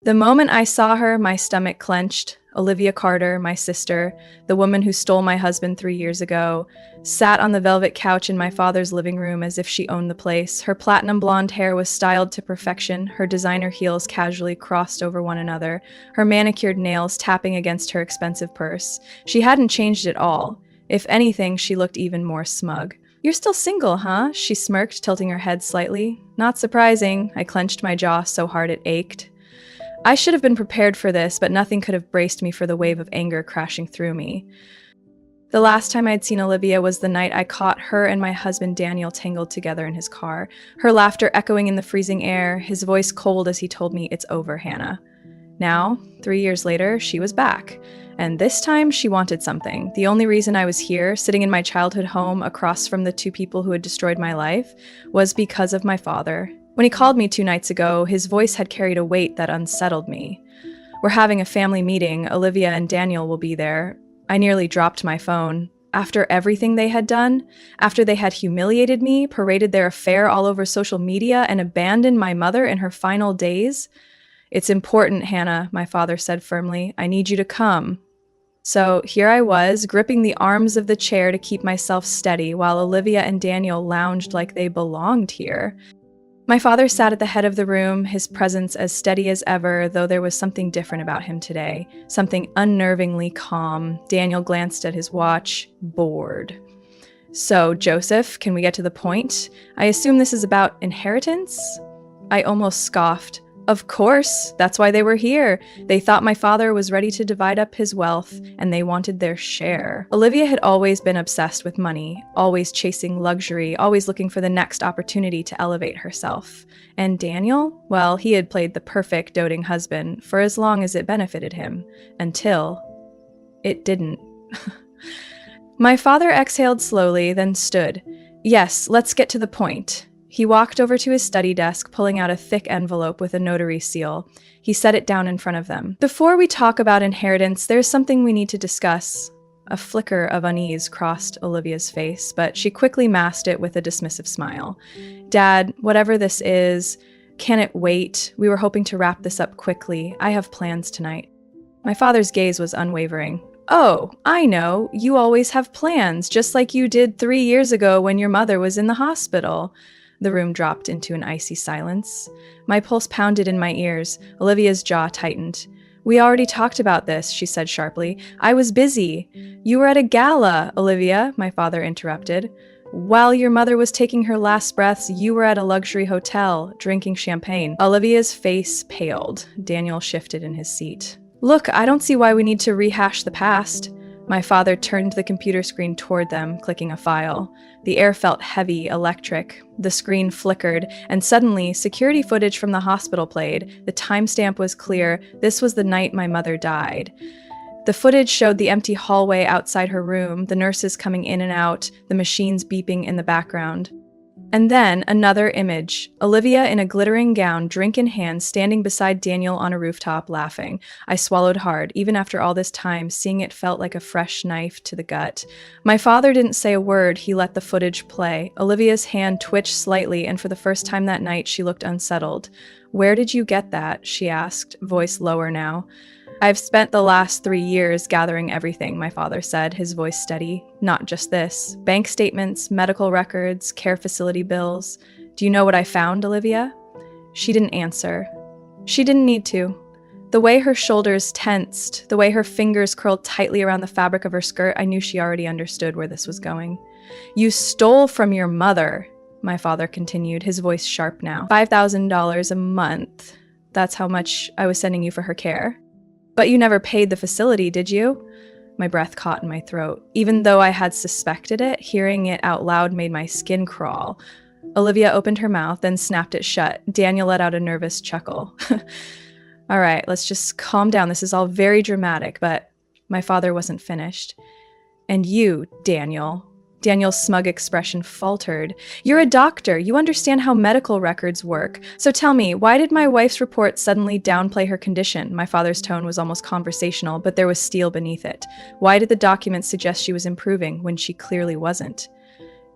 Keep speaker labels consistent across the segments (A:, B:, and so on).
A: The moment I saw her, my stomach clenched. Olivia Carter, my sister, the woman who stole my husband 3 years ago, sat on the velvet couch in my father's living room as if she owned the place. Her platinum blonde hair was styled to perfection, her designer heels casually crossed over one another, her manicured nails tapping against her expensive purse. She hadn't changed at all. If anything, she looked even more smug. "You're still single, huh?" She smirked, tilting her head slightly. "Not surprising." I clenched my jaw so hard it ached. I should have been prepared for this, but nothing could have braced me for the wave of anger crashing through me. The last time I'd seen Olivia was the night I caught her and my husband Daniel tangled together in his car, her laughter echoing in the freezing air, his voice cold as he told me, "It's over, Hannah." Now, 3 years later, she was back. And this time, she wanted something. The only reason I was here, sitting in my childhood home across from the two people who had destroyed my life, was because of my father. When he called me 2 nights ago, his voice had carried a weight that unsettled me. "We're having a family meeting. Olivia and Daniel will be there." I nearly dropped my phone. After everything they had done, after they had humiliated me, paraded their affair all over social media, and abandoned my mother in her final days. "It's important, Hannah," my father said firmly. "I need you to come." So here I was, gripping the arms of the chair to keep myself steady, while Olivia and Daniel lounged like they belonged here. My father sat at the head of the room, his presence as steady as ever, though there was something different about him today, something unnervingly calm. Daniel glanced at his watch, bored. "So, Joseph, can we get to the point? I assume this is about inheritance?" I almost scoffed. "Of course, that's why they were here. They thought my father was ready to divide up his wealth, and they wanted their share." Olivia had always been obsessed with money, always chasing luxury, always looking for the next opportunity to elevate herself. And Daniel? Well, he had played the perfect doting husband for as long as it benefited him, until it didn't. My father exhaled slowly, then stood. "Yes, let's get to the point." He walked over to his study desk, pulling out a thick envelope with a notary seal. He set it down in front of them. "Before we talk about inheritance, there's something we need to discuss." A flicker of unease crossed Olivia's face, but she quickly masked it with a dismissive smile. "Dad, whatever this is, can it wait? We were hoping to wrap this up quickly. I have plans tonight." My father's gaze was unwavering. "Oh, I know. You always have plans, just like you did 3 years ago when your mother was in the hospital." The room dropped into an icy silence. My pulse pounded in my ears. Olivia's jaw tightened. "We already talked about this," she said sharply. "I was busy." "You were at a gala, Olivia," my father interrupted. "While your mother was taking her last breaths, you were at a luxury hotel, drinking champagne." Olivia's face paled. Daniel shifted in his seat. "Look, I don't see why we need to rehash the past." My father turned the computer screen toward them, clicking a file. The air felt heavy, electric. The screen flickered, and suddenly, security footage from the hospital played. The timestamp was clear. This was the night my mother died. The footage showed the empty hallway outside her room, the nurses coming in and out, the machines beeping in the background. And then another image. Olivia in a glittering gown, drink in hand, standing beside Daniel on a rooftop, laughing. I swallowed hard. Even after all this time, seeing it felt like a fresh knife to the gut. My father didn't say a word. He let the footage play. Olivia's hand twitched slightly, and for the first time that night, she looked unsettled. "Where did you get that?" she asked, voice lower now. "I've spent the last 3 years gathering everything," my father said, his voice steady. "Not just this. Bank statements, medical records, care facility bills. Do you know what I found, Olivia?" She didn't answer. She didn't need to. The way her shoulders tensed, the way her fingers curled tightly around the fabric of her skirt, I knew she already understood where this was going. "You stole from your mother," my father continued, his voice sharp now. $5,000 a month. That's how much I was sending you for her care. "But you never paid the facility, did you?" My breath caught in my throat. Even though I had suspected it, hearing it out loud made my skin crawl. Olivia opened her mouth, then snapped it shut. Daniel let out a nervous chuckle. "All right, let's just calm down. This is all very dramatic," but my father wasn't finished. "And you, Daniel." Daniel's smug expression faltered. "You're a doctor. You understand how medical records work. So tell me, why did my wife's report suddenly downplay her condition?" My father's tone was almost conversational, but there was steel beneath it. "Why did the documents suggest she was improving when she clearly wasn't?"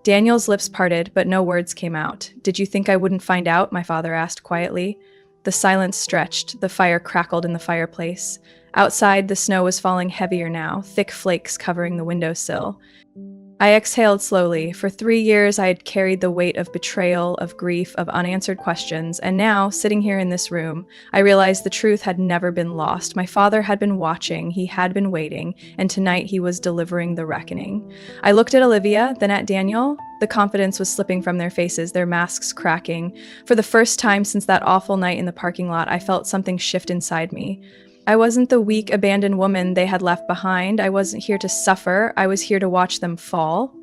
A: Daniel's lips parted, but no words came out. "Did you think I wouldn't find out?" my father asked quietly. The silence stretched, the fire crackled in the fireplace. Outside, the snow was falling heavier now, thick flakes covering the windowsill. I exhaled slowly. For 3 years, I had carried the weight of betrayal, of grief, of unanswered questions, and now, sitting here in this room, I realized the truth had never been lost. My father had been watching, he had been waiting, and tonight he was delivering the reckoning. I looked at Olivia, then at Daniel. The confidence was slipping from their faces, their masks cracking. For the first time since that awful night in the parking lot, I felt something shift inside me. I wasn't the weak, abandoned woman they had left behind. I wasn't here to suffer. I was here to watch them fall.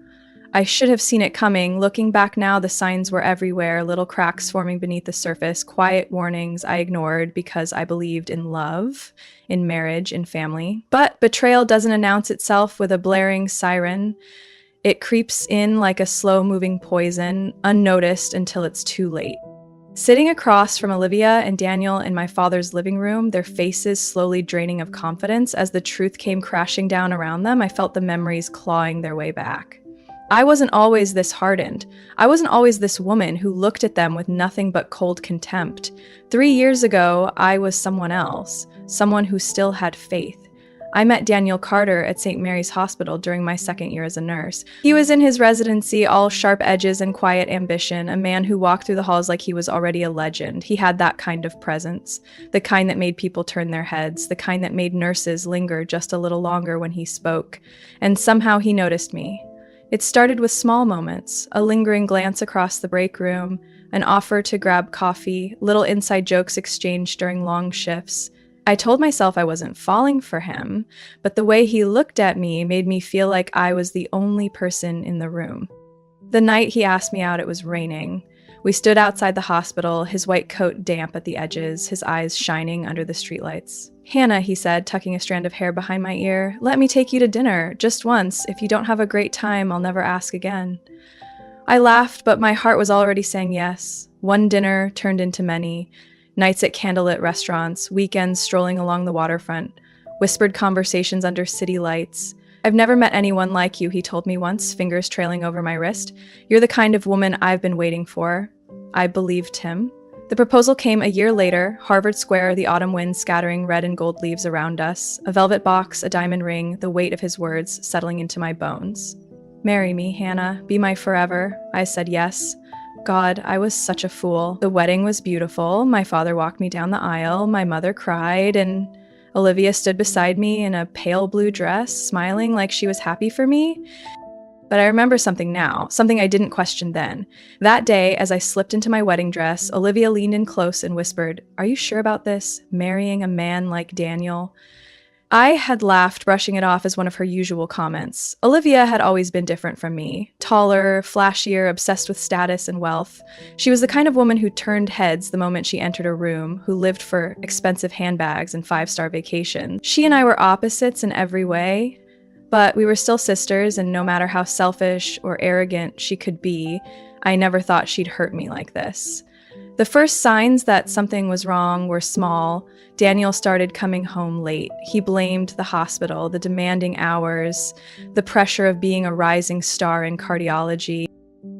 A: I should have seen it coming. Looking back now, the signs were everywhere, little cracks forming beneath the surface, quiet warnings I ignored because I believed in love, in marriage, in family. But betrayal doesn't announce itself with a blaring siren. It creeps in like a slow-moving poison, unnoticed until it's too late. Sitting across from Olivia and Daniel in my father's living room, their faces slowly draining of confidence as the truth came crashing down around them, I felt the memories clawing their way back. I wasn't always this hardened. I wasn't always this woman who looked at them with nothing but cold contempt. 3 years ago, I was someone else, someone who still had faith. I met Daniel Carter at St. Mary's Hospital during my 2nd year as a nurse. He was in his residency, all sharp edges and quiet ambition, a man who walked through the halls like he was already a legend. He had that kind of presence, the kind that made people turn their heads, the kind that made nurses linger just a little longer when he spoke. And somehow he noticed me. It started with small moments, a lingering glance across the break room, an offer to grab coffee, little inside jokes exchanged during long shifts. I told myself I wasn't falling for him, but the way he looked at me made me feel like I was the only person in the room. The night he asked me out, it was raining. We stood outside the hospital, his white coat damp at the edges, his eyes shining under the streetlights. "Hannah," he said, tucking a strand of hair behind my ear, "let me take you to dinner, just once. If you don't have a great time, I'll never ask again." I laughed, but my heart was already saying yes. One dinner turned into many. Nights at candlelit restaurants, weekends strolling along the waterfront, whispered conversations under city lights. "I've never met anyone like you," he told me once, fingers trailing over my wrist. "You're the kind of woman I've been waiting for." I believed him. The proposal came a year later, Harvard Square, the autumn wind scattering red and gold leaves around us, a velvet box, a diamond ring, the weight of his words settling into my bones. "Marry me, Hannah. Be my forever." I said yes. God, I was such a fool. The wedding was beautiful. My father walked me down the aisle. My mother cried, and Olivia stood beside me in a pale blue dress, smiling like she was happy for me. But I remember something now, something I didn't question then. That day, as I slipped into my wedding dress, Olivia leaned in close and whispered, "Are you sure about this? Marrying a man like Daniel?" I had laughed, brushing it off as one of her usual comments. Olivia had always been different from me. Taller, flashier, obsessed with status and wealth. She was the kind of woman who turned heads the moment she entered a room, who lived for expensive handbags and 5-star vacations. She and I were opposites in every way, but we were still sisters, and no matter how selfish or arrogant she could be, I never thought she'd hurt me like this. The first signs that something was wrong were small. Daniel started coming home late. He blamed the hospital, the demanding hours, the pressure of being a rising star in cardiology.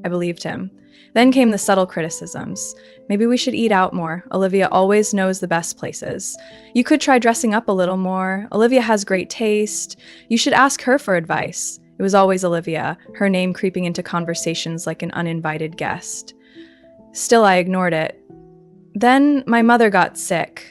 A: I believed him. Then came the subtle criticisms. Maybe we should eat out more. Olivia always knows the best places. You could try dressing up a little more. Olivia has great taste. You should ask her for advice. It was always Olivia, her name creeping into conversations like an uninvited guest. Still, I ignored it. Then my mother got sick.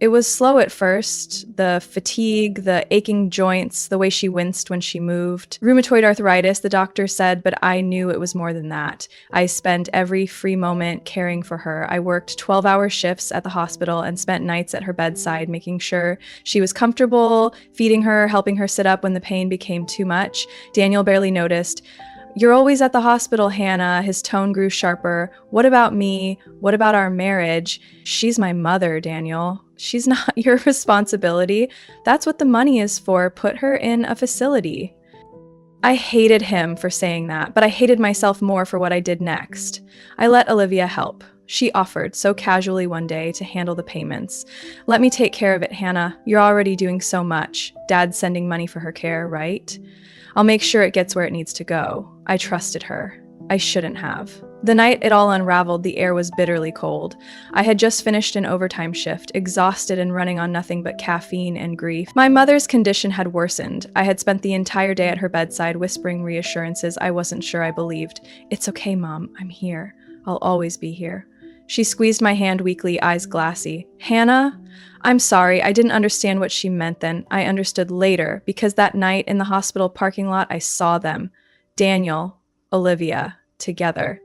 A: It was slow at first, the fatigue, the aching joints, the way she winced when she moved. Rheumatoid arthritis, the doctor said, but I knew it was more than that. I spent every free moment caring for her. I worked 12-hour shifts at the hospital and spent nights at her bedside, making sure she was comfortable, feeding her, helping her sit up when the pain became too much. Daniel barely noticed. "You're always at the hospital, Hannah." His tone grew sharper. "What about me? What about our marriage?" "She's my mother, Daniel. She's not your responsibility. That's what the money is for. Put her in a facility." I hated him for saying that, but I hated myself more for what I did next. I let Olivia help. She offered, so casually one day, to handle the payments. "Let me take care of it, Hannah. You're already doing so much. Dad's sending money for her care, right? I'll make sure it gets where it needs to go." I trusted her. I shouldn't have. The night it all unraveled, the air was bitterly cold. I had just finished an overtime shift, exhausted and running on nothing but caffeine and grief. My mother's condition had worsened. I had spent the entire day at her bedside, whispering reassurances I wasn't sure I believed. "It's okay, Mom. I'm here. I'll always be here." She squeezed my hand weakly, eyes glassy. "Hannah? I'm sorry. I didn't understand what she meant then. I understood later, because that night in the hospital parking lot, I saw them. Daniel, Olivia, together."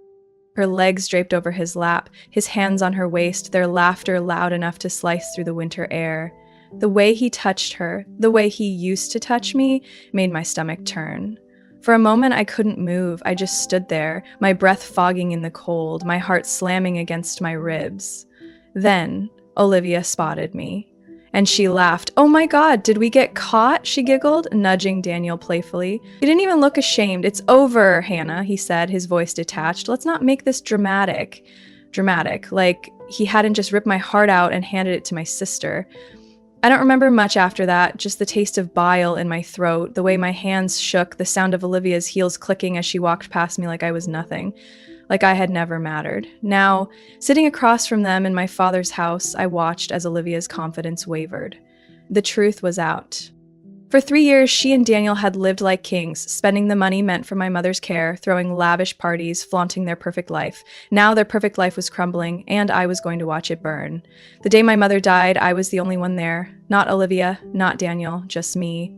A: Her legs draped over his lap, his hands on her waist, their laughter loud enough to slice through the winter air. The way he touched her, the way he used to touch me, made my stomach turn. For a moment, I couldn't move. I just stood there, my breath fogging in the cold, my heart slamming against my ribs. Then, Olivia spotted me. And she laughed. "Oh my God, did we get caught?" she giggled, nudging Daniel playfully. "You didn't even look ashamed. It's over, Hannah," he said, his voice detached. "Let's not make this dramatic." Dramatic, like he hadn't just ripped my heart out and handed it to my sister. I don't remember much after that, just the taste of bile in my throat, the way my hands shook, the sound of Olivia's heels clicking as she walked past me like I was nothing. Like I had never mattered. Now, sitting across from them in my father's house, I watched as Olivia's confidence wavered. The truth was out. For 3 years, she and Daniel had lived like kings, spending the money meant for my mother's care, throwing lavish parties, flaunting their perfect life. Now their perfect life was crumbling, and I was going to watch it burn. The day my mother died, I was the only one there. Not Olivia, not Daniel, just me.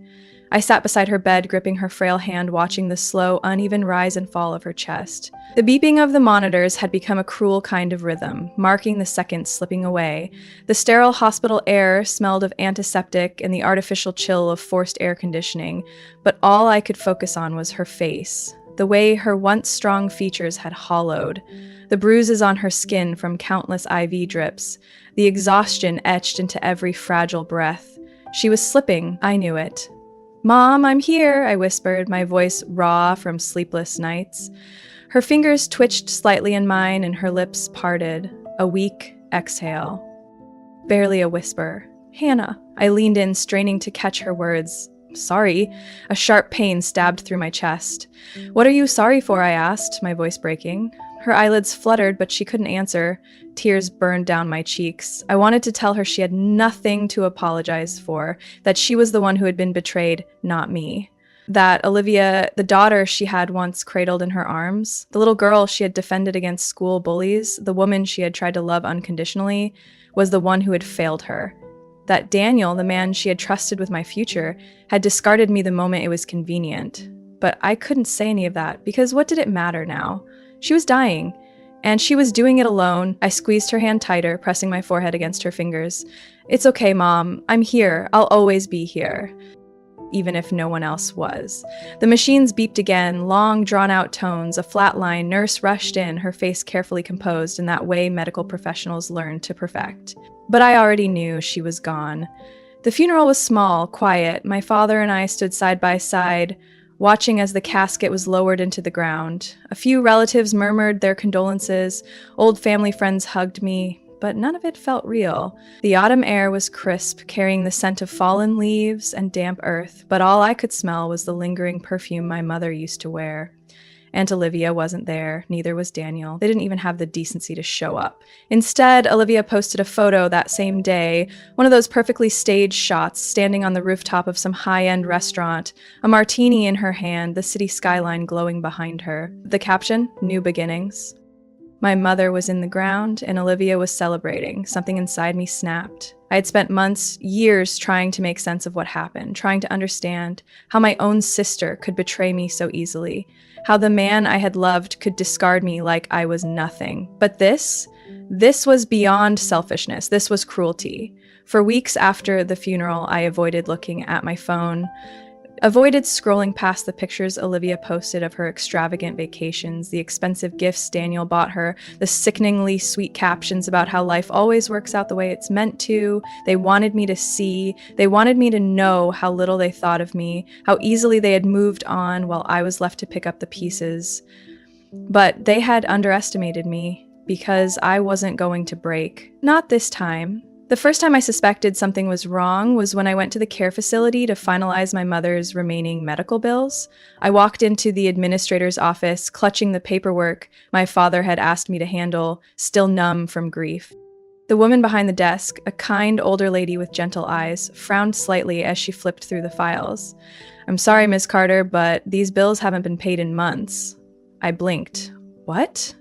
A: I sat beside her bed, gripping her frail hand, watching the slow, uneven rise and fall of her chest. The beeping of the monitors had become a cruel kind of rhythm, marking the seconds slipping away. The sterile hospital air smelled of antiseptic and the artificial chill of forced air conditioning, but all I could focus on was her face, the way her once strong features had hollowed, the bruises on her skin from countless IV drips, the exhaustion etched into every fragile breath. She was slipping, I knew it. "Mom, I'm here," I whispered, my voice raw from sleepless nights. Her fingers twitched slightly in mine and her lips parted, a weak exhale. Barely a whisper. "Hannah." I leaned in, straining to catch her words. "Sorry." A sharp pain stabbed through my chest. "What are you sorry for?" I asked, my voice breaking. Her eyelids fluttered, but she couldn't answer. Tears burned down my cheeks. I wanted to tell her she had nothing to apologize for, that she was the one who had been betrayed, not me. That Olivia, the daughter she had once cradled in her arms, the little girl she had defended against school bullies, the woman she had tried to love unconditionally, was the one who had failed her. That Daniel, the man she had trusted with my future, had discarded me the moment it was convenient. But I couldn't say any of that, because what did it matter now? She was dying, and she was doing it alone. I squeezed her hand tighter, pressing my forehead against her fingers. "It's okay, Mom. I'm here. I'll always be here." Even if no one else was. The machines beeped again, long, drawn-out tones, a flat line. Nurse rushed in, her face carefully composed in that way medical professionals learn to perfect. But I already knew she was gone. The funeral was small, quiet. My father and I stood side by side, watching as the casket was lowered into the ground. A few relatives murmured their condolences, old family friends hugged me, but none of it felt real. The autumn air was crisp, carrying the scent of fallen leaves and damp earth, but all I could smell was the lingering perfume my mother used to wear. Aunt Olivia wasn't there, neither was Daniel. They didn't even have the decency to show up. Instead, Olivia posted a photo that same day, one of those perfectly staged shots, standing on the rooftop of some high-end restaurant, a martini in her hand, the city skyline glowing behind her. The caption, "New Beginnings." My mother was in the ground, and Olivia was celebrating. Something inside me snapped. I had spent months, years trying to make sense of what happened, trying to understand how my own sister could betray me so easily, how the man I had loved could discard me like I was nothing. But this was beyond selfishness. This was cruelty. For weeks after the funeral, I avoided looking at my phone, avoided scrolling past the pictures Olivia posted of her extravagant vacations, the expensive gifts Daniel bought her, the sickeningly sweet captions about how life always works out the way it's meant to. They wanted me to see, they wanted me to know how little they thought of me, how easily they had moved on while I was left to pick up the pieces. But they had underestimated me, because I wasn't going to break. Not this time. The first time I suspected something was wrong was when I went to the care facility to finalize my mother's remaining medical bills. I walked into the administrator's office, clutching the paperwork my father had asked me to handle, still numb from grief. The woman behind the desk, a kind older lady with gentle eyes, frowned slightly as she flipped through the files. "I'm sorry, Miss Carter, but these bills haven't been paid in months." I blinked. "What?"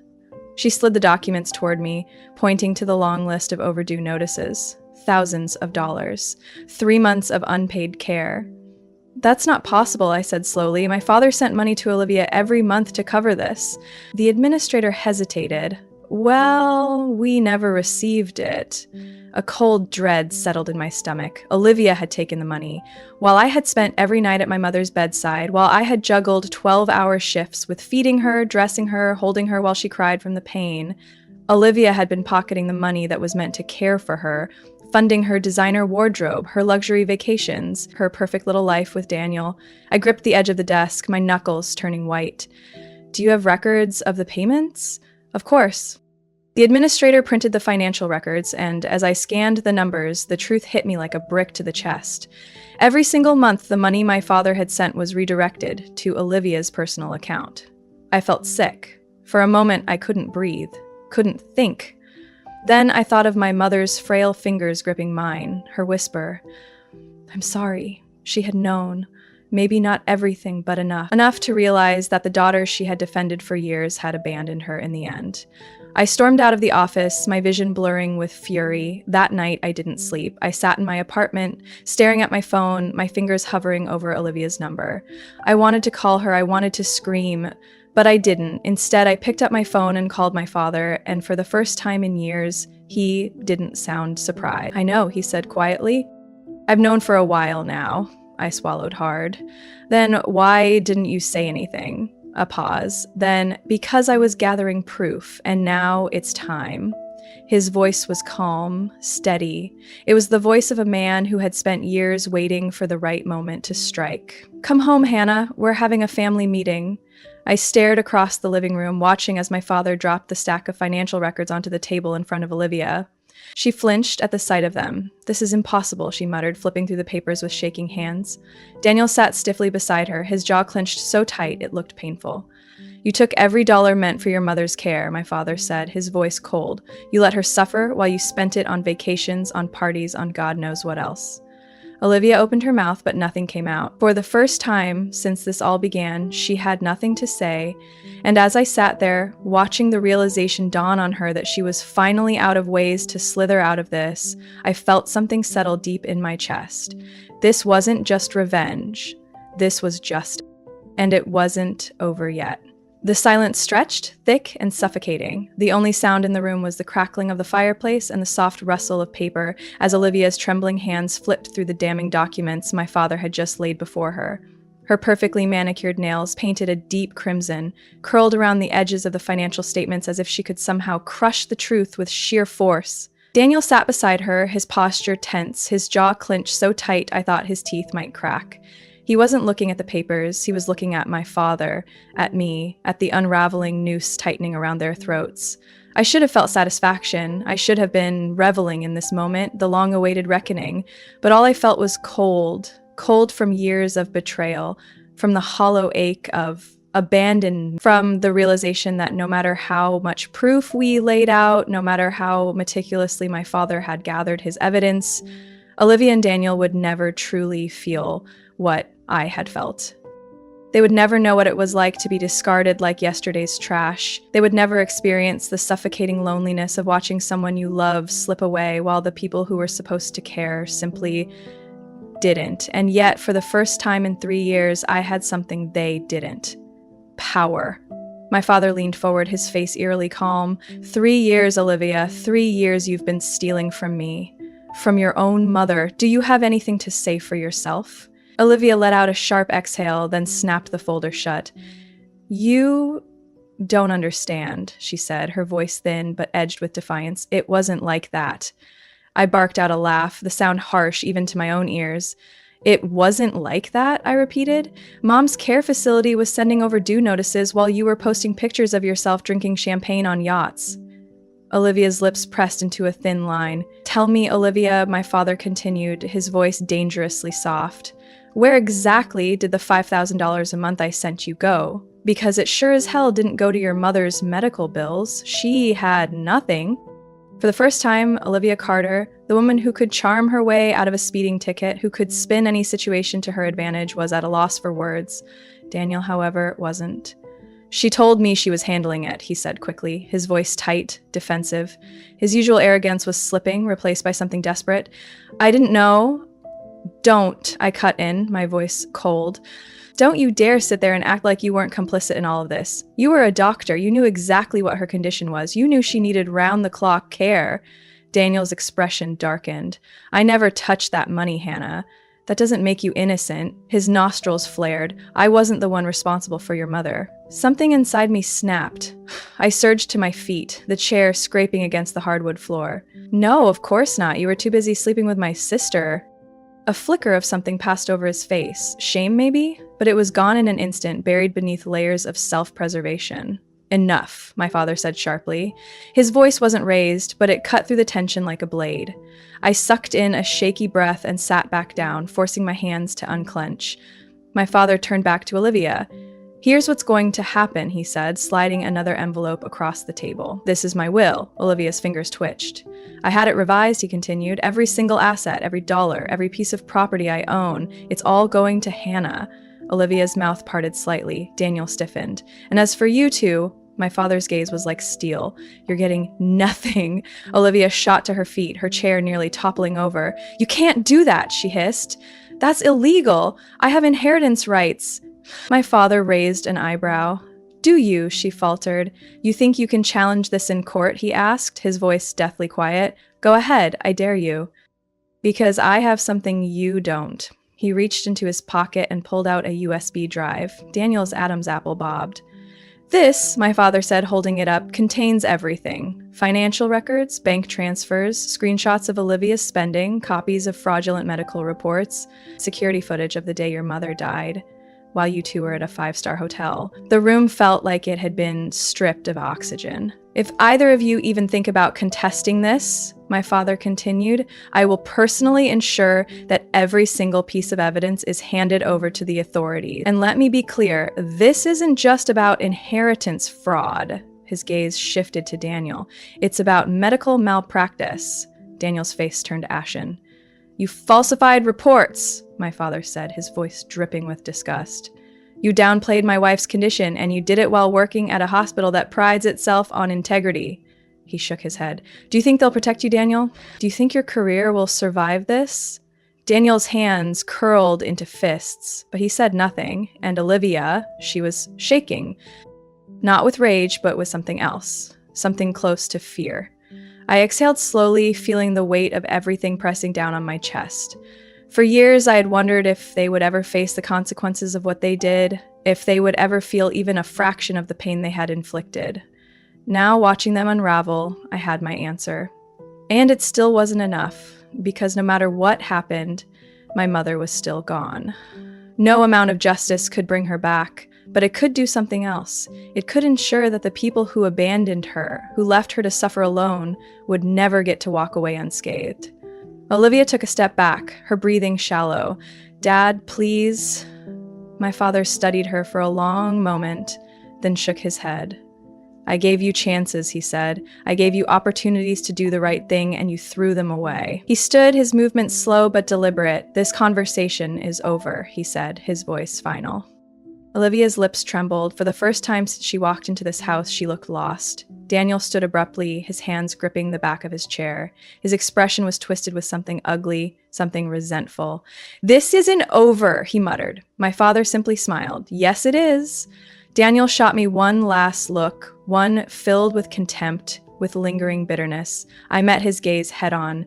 A: She slid the documents toward me, pointing to the long list of overdue notices. Thousands of dollars. 3 months of unpaid care. "That's not possible," I said slowly. "My father sent money to Olivia every month to cover this." The administrator hesitated. "Well, we never received it." A cold dread settled in my stomach. Olivia had taken the money. While I had spent every night at my mother's bedside, while I had juggled 12-hour shifts with feeding her, dressing her, holding her while she cried from the pain, Olivia had been pocketing the money that was meant to care for her, funding her designer wardrobe, her luxury vacations, her perfect little life with Daniel. I gripped the edge of the desk, my knuckles turning white. "Do you have records of the payments?" "Of course." The administrator printed the financial records, and as I scanned the numbers, the truth hit me like a brick to the chest. Every single month, the money my father had sent was redirected to Olivia's personal account. I felt sick. For a moment, I couldn't breathe, couldn't think. Then I thought of my mother's frail fingers gripping mine, her whisper, "I'm sorry." She had known. Maybe not everything, but enough. Enough to realize that the daughter she had defended for years had abandoned her in the end. I stormed out of the office, my vision blurring with fury. That night, I didn't sleep. I sat in my apartment, staring at my phone, my fingers hovering over Olivia's number. I wanted to call her, I wanted to scream, but I didn't. Instead, I picked up my phone and called my father, and for the first time in years, he didn't sound surprised. "I know," he said quietly. "I've known for a while now." I swallowed hard. "Then why didn't you say anything?" A pause. Then, "Because I was gathering proof, and now it's time." His voice was calm, steady. It was the voice of a man who had spent years waiting for the right moment to strike. "Come home, Hannah. We're having a family meeting." I stared across the living room, watching as my father dropped the stack of financial records onto the table in front of Olivia. She flinched at the sight of them. "This is impossible," she muttered, flipping through the papers with shaking hands. Daniel sat stiffly beside her, his jaw clenched so tight it looked painful. "You took every dollar meant for your mother's care," my father said, his voice cold. "You let her suffer while you spent it on vacations, on parties, on God knows what else." Olivia opened her mouth, but nothing came out. For the first time since this all began, she had nothing to say, and as I sat there, watching the realization dawn on her that she was finally out of ways to slither out of this, I felt something settle deep in my chest. This wasn't just revenge. This was justice. And it wasn't over yet. The silence stretched, thick and suffocating. The only sound in the room was the crackling of the fireplace and the soft rustle of paper as Olivia's trembling hands flipped through the damning documents my father had just laid before her. Her perfectly manicured nails, painted a deep crimson, curled around the edges of the financial statements as if she could somehow crush the truth with sheer force. Daniel sat beside her, his posture tense, his jaw clenched so tight I thought his teeth might crack. He wasn't looking at the papers, he was looking at my father, at me, at the unraveling noose tightening around their throats. I should have felt satisfaction, I should have been reveling in this moment, the long-awaited reckoning, but all I felt was cold, cold from years of betrayal, from the hollow ache of abandoned, from the realization that no matter how much proof we laid out, no matter how meticulously my father had gathered his evidence, Olivia and Daniel would never truly feel what I had felt. They would never know what it was like to be discarded like yesterday's trash. They would never experience the suffocating loneliness of watching someone you love slip away while the people who were supposed to care simply didn't. And yet, for the first time in 3 years, I had something they didn't. Power. My father leaned forward, his face eerily calm. 3 years, Olivia. 3 years you've been stealing from me. From your own mother. Do you have anything to say for yourself? Olivia let out a sharp exhale, then snapped the folder shut. "You don't understand," she said, her voice thin but edged with defiance. "It wasn't like that." I barked out a laugh, the sound harsh even to my own ears. "It wasn't like that," I repeated. "Mom's care facility was sending overdue notices while you were posting pictures of yourself drinking champagne on yachts." Olivia's lips pressed into a thin line. "Tell me, Olivia," my father continued, his voice dangerously soft. "Where exactly did the $5,000 a month I sent you go? Because it sure as hell didn't go to your mother's medical bills. She had nothing." For the first time, Olivia Carter, the woman who could charm her way out of a speeding ticket, who could spin any situation to her advantage, was at a loss for words. Daniel, however, wasn't. "She told me she was handling it," he said quickly, his voice tight, defensive. His usual arrogance was slipping, replaced by something desperate. "I didn't know." "Don't," I cut in, my voice cold. "Don't you dare sit there and act like you weren't complicit in all of this. You were a doctor. You knew exactly what her condition was. You knew she needed round-the-clock care." Daniel's expression darkened. "I never touched that money, Hannah. That doesn't make you innocent." His nostrils flared. "I wasn't the one responsible for your mother." Something inside me snapped. I surged to my feet, the chair scraping against the hardwood floor. "No, of course not. You were too busy sleeping with my sister." A flicker of something passed over his face. Shame, maybe? But it was gone in an instant, buried beneath layers of self-preservation. "Enough," my father said sharply. His voice wasn't raised, but it cut through the tension like a blade. I sucked in a shaky breath and sat back down, forcing my hands to unclench. My father turned back to Olivia. "Here's what's going to happen," he said, sliding another envelope across the table. "This is my will." Olivia's fingers twitched. "I had it revised," he continued. "Every single asset, every dollar, every piece of property I own, it's all going to Hannah." Olivia's mouth parted slightly. Daniel stiffened. "And as for you two," my father's gaze was like steel, "you're getting nothing." Olivia shot to her feet, her chair nearly toppling over. "You can't do that," she hissed. "That's illegal. I have inheritance rights." My father raised an eyebrow. "Do you?" she faltered. "You think you can challenge this in court?" he asked, his voice deathly quiet. "Go ahead, I dare you." "Because I have something you don't." He reached into his pocket and pulled out a USB drive. Daniel's Adam's apple bobbed. "This," my father said, holding it up, "contains everything. Financial records, bank transfers, screenshots of Olivia's spending, copies of fraudulent medical reports, security footage of the day your mother died, while you two were at a 5-star hotel." The room felt like it had been stripped of oxygen. "If either of you even think about contesting this," my father continued, "I will personally ensure that every single piece of evidence is handed over to the authorities. And let me be clear, this isn't just about inheritance fraud." His gaze shifted to Daniel. "It's about medical malpractice." Daniel's face turned ashen. "You falsified reports," my father said, his voice dripping with disgust. "You downplayed my wife's condition, and you did it while working at a hospital that prides itself on integrity." He shook his head. "Do you think they'll protect you, Daniel? Do you think your career will survive this?" Daniel's hands curled into fists, but he said nothing, and Olivia, she was shaking. Not with rage, but with something else. Something close to fear. I exhaled slowly, feeling the weight of everything pressing down on my chest. For years, I had wondered if they would ever face the consequences of what they did, if they would ever feel even a fraction of the pain they had inflicted. Now, watching them unravel, I had my answer. And it still wasn't enough, because no matter what happened, my mother was still gone. No amount of justice could bring her back, but it could do something else. It could ensure that the people who abandoned her, who left her to suffer alone, would never get to walk away unscathed. Olivia took a step back, her breathing shallow. "Dad, please." My father studied her for a long moment, then shook his head. "I gave you chances," he said. "I gave you opportunities to do the right thing, and you threw them away." He stood, his movement slow but deliberate. "This conversation is over," he said, his voice final. Olivia's lips trembled. For the first time since she walked into this house, she looked lost. Daniel stood abruptly, his hands gripping the back of his chair. His expression was twisted with something ugly, something resentful. "This isn't over," he muttered. My father simply smiled. "Yes, it is." Daniel shot me one last look, one filled with contempt, with lingering bitterness. I met his gaze head-on.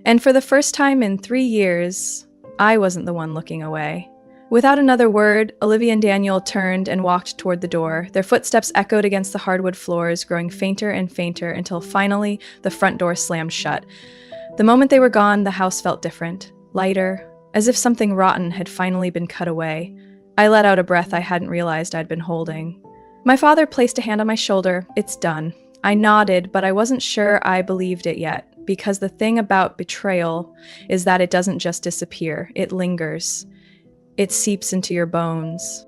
A: And for the first time in 3 years, I wasn't the one looking away. Without another word, Olivia and Daniel turned and walked toward the door. Their footsteps echoed against the hardwood floors, growing fainter and fainter until finally the front door slammed shut. The moment they were gone, the house felt different, lighter, as if something rotten had finally been cut away. I let out a breath I hadn't realized I'd been holding. My father placed a hand on my shoulder. "It's done. I nodded, but I wasn't sure I believed it yet, because the thing about betrayal is that it doesn't just disappear, it lingers. It seeps into your bones.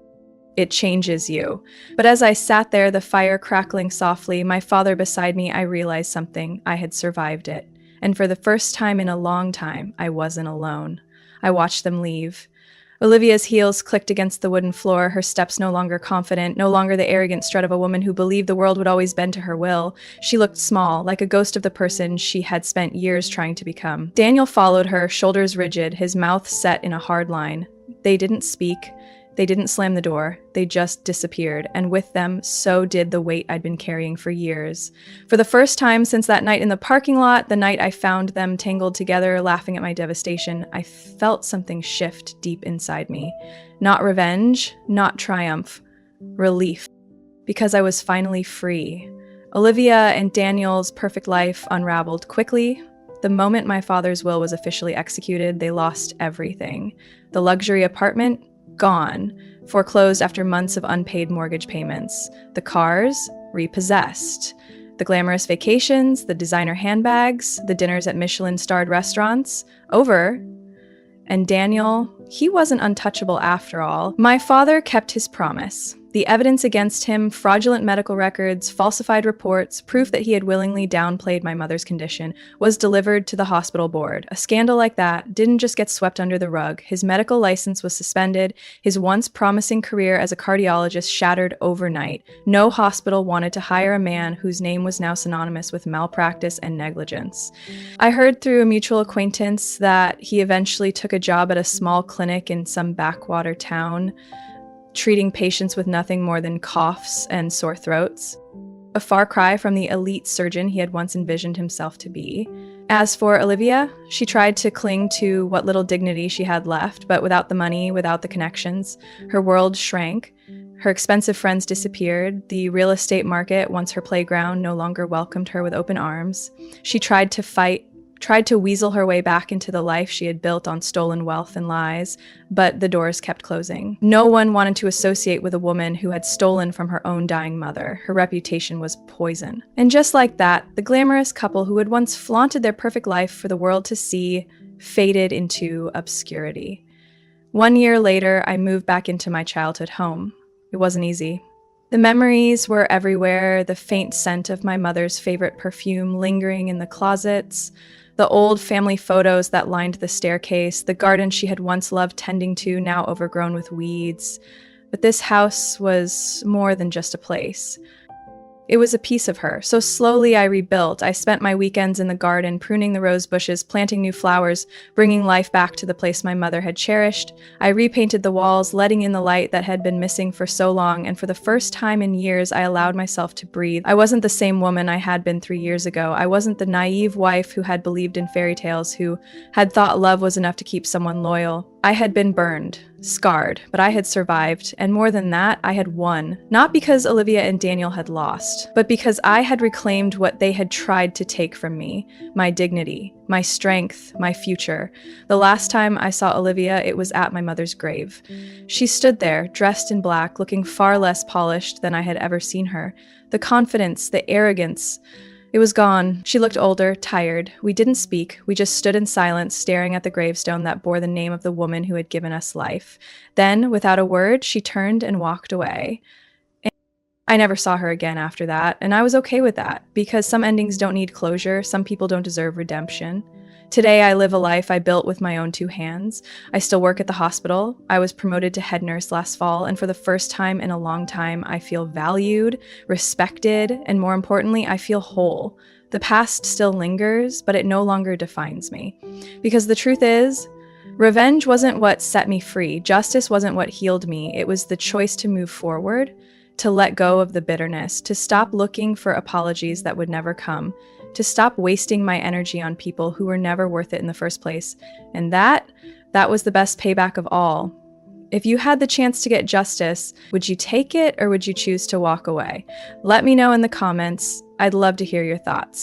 A: It changes you. But as I sat there, the fire crackling softly, my father beside me, I realized something. I had survived it. And for the first time in a long time, I wasn't alone. I watched them leave. Olivia's heels clicked against the wooden floor, her steps no longer confident, no longer the arrogant strut of a woman who believed the world would always bend to her will. She looked small, like a ghost of the person she had spent years trying to become. Daniel followed her, shoulders rigid, his mouth set in a hard line. They didn't speak. They didn't slam the door. They just disappeared, and with them, so did the weight I'd been carrying for years. For the first time since that night in the parking lot, the night I found them tangled together, laughing at my devastation, I felt something shift deep inside me. Not revenge, not triumph, relief. Because I was finally free. Olivia and Daniel's perfect life unraveled quickly. The moment my father's will was officially executed, they lost everything. The luxury apartment, gone, foreclosed after months of unpaid mortgage payments. The cars, repossessed. The glamorous vacations, the designer handbags, the dinners at Michelin-starred restaurants, over. And Daniel, he wasn't untouchable after all. My father kept his promise. The evidence against him, fraudulent medical records, falsified reports, proof that he had willingly downplayed my mother's condition, was delivered to the hospital board. A scandal like that didn't just get swept under the rug. His medical license was suspended, his once promising career as a cardiologist shattered overnight. No hospital wanted to hire a man whose name was now synonymous with malpractice and negligence. I heard through a mutual acquaintance that he eventually took a job at a small clinic in some backwater town, treating patients with nothing more than coughs and sore throats. A far cry from the elite surgeon he had once envisioned himself to be. As for Olivia, she tried to cling to what little dignity she had left, but without the money, without the connections, her world shrank. Her expensive friends disappeared. The real estate market, once her playground, no longer welcomed her with open arms. She tried to weasel her way back into the life she had built on stolen wealth and lies, but the doors kept closing. No one wanted to associate with a woman who had stolen from her own dying mother. Her reputation was poison. And just like that, the glamorous couple who had once flaunted their perfect life for the world to see faded into obscurity. 1 year later, I moved back into my childhood home. It wasn't easy. The memories were everywhere, the faint scent of my mother's favorite perfume lingering in the closets, the old family photos that lined the staircase, the garden she had once loved tending to, now overgrown with weeds. But this house was more than just a place. It was a piece of her, so slowly I rebuilt. I spent my weekends in the garden, pruning the rose bushes, planting new flowers, bringing life back to the place my mother had cherished. I repainted the walls, letting in the light that had been missing for so long, and for the first time in years, I allowed myself to breathe. I wasn't the same woman I had been 3 years ago. I wasn't the naive wife who had believed in fairy tales, who had thought love was enough to keep someone loyal. I had been burned, scarred, but I had survived, and more than that, I had won. Not because Olivia and Daniel had lost, but because I had reclaimed what they had tried to take from me, my dignity, my strength, my future. The last time I saw Olivia, it was at my mother's grave. She stood there, dressed in black, looking far less polished than I had ever seen her. The confidence, the arrogance, it was gone. She looked older, tired. We didn't speak. We just stood in silence, staring at the gravestone that bore the name of the woman who had given us life. Then, without a word, she turned and walked away. And I never saw her again after that, and I was okay with that, because some endings don't need closure, some people don't deserve redemption. Today, I live a life I built with my own 2 hands. I still work at the hospital. I was promoted to head nurse last fall, and for the first time in a long time, I feel valued, respected, and more importantly, I feel whole. The past still lingers, but it no longer defines me. Because the truth is, revenge wasn't what set me free. Justice wasn't what healed me. It was the choice to move forward, to let go of the bitterness, to stop looking for apologies that would never come, to stop wasting my energy on people who were never worth it in the first place. And that was the best payback of all. If you had the chance to get justice, would you take it or would you choose to walk away? Let me know in the comments. I'd love to hear your thoughts.